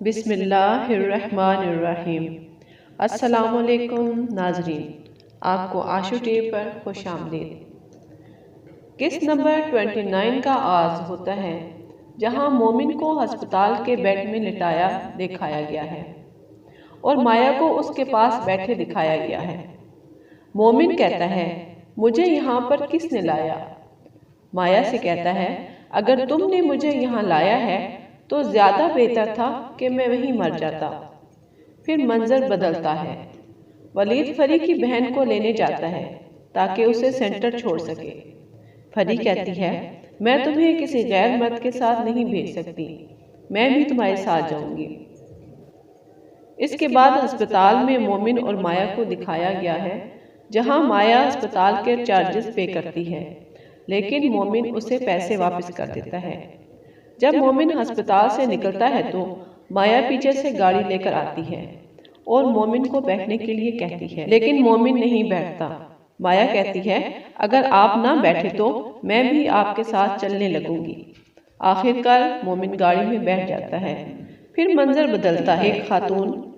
बिस्मिल्लाहिर्रहमानिर्रहीम। अस्सलामुअलैकुम नाजरीन, आपको आशू टेप पर खुश आमदीद। किस नंबर 29 का आगाज होता है जहां मोमिन को अस्पताल के बेड में लिटाया दिखाया गया है और माया को उसके पास बैठे दिखाया गया है। मोमिन कहता है, मुझे यहाँ पर किसने लाया? माया से कहता है, अगर तुमने मुझे यहाँ लाया है तो ज्यादा बेहतर था कि मैं वहीं मर जाता। फिर मंजर बदलता है। वलीद फरी की बहन को लेने जाता है ताकि उसे सेंटर छोड़ सके। फरी कहती है, मैं तुम्हें किसी गैर मर्द के साथ नहीं भेज सकती, मैं भी तुम्हारे साथ जाऊंगी। इसके बाद अस्पताल में मोमिन और माया को दिखाया गया है, जहां माया अस्पताल के चार्जेस पे करती है, लेकिन मोमिन उसे पैसे वापस कर देता है। जब मोमिन अस्पताल से निकलता है तो माया पीछे से गाड़ी लेकर आती है और मोमिन को बैठने के लिए कहती है, लेकिन मोमिन नहीं बैठता। माया कहती है, अगर आप ना बैठे तो मैं भी आपके साथ चलने लगूंगी। आखिरकार मोमिन गाड़ी में बैठ जाता है। फिर मंजर बदलता है। एक खातून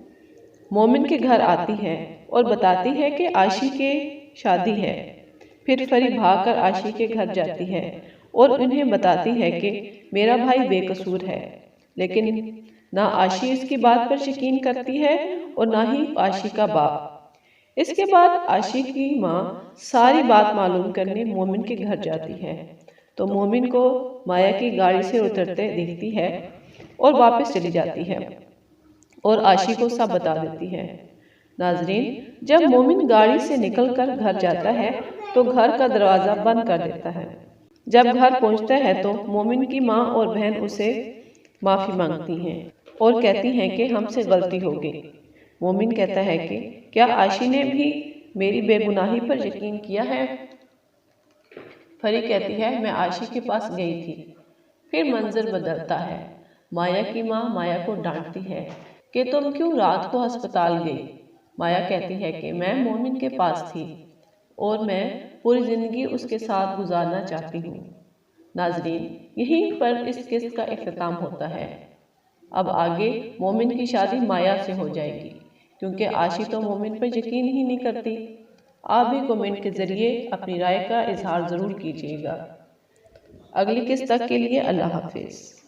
मोमिन के घर आती है और बताती है कि आशी के शादी है। फिर फरी भागकर आशी के घर जाती है और उन्हें बताती है कि मेरा भाई बेकसूर है, लेकिन ना आशी इसकी बात पर यकीन करती है और ना ही आशी का बाप। इसके बाद आशी की माँ सारी बात मालूम करने मोमिन के घर जाती है तो मोमिन को माया की गाड़ी से उतरते देखती है और वापस चली जाती है और आशी को सब बता देती है। नाजरीन, जब मोमिन गाड़ी से निकलकर घर जाता है तो घर का दरवाजा बंद कर देता है। जब घर पहुंचता है तो मोमिन की माँ और बहन उसे माफी मांगती हैं और कहती हैं कि हमसे गलती हो गई। मोमिन कहता है कि क्या आशी ने भी मेरी बेगुनाही पर यकीन किया है? फरी कहती है, मैं आशी के पास गई थी। फिर मंजर बदलता है। माया की माँ माया को डांटती है कि तुम क्यों रात को अस्पताल गई? माया कहती है कि मैं मोमिन के पास थी और मैं पूरी जिंदगी उसके साथ गुजारना चाहती हूँ। नाजरीन, यहीं पर इस किस्त का इख्तिताम होता है। अब आगे मोमिन की शादी माया से हो जाएगी, क्योंकि आशी तो मोमिन पर यकीन ही नहीं करती। आप भी कमेंट के जरिए अपनी राय का इजहार जरूर कीजिएगा। अगली किस्त तक के लिए अल्लाह हाफिज।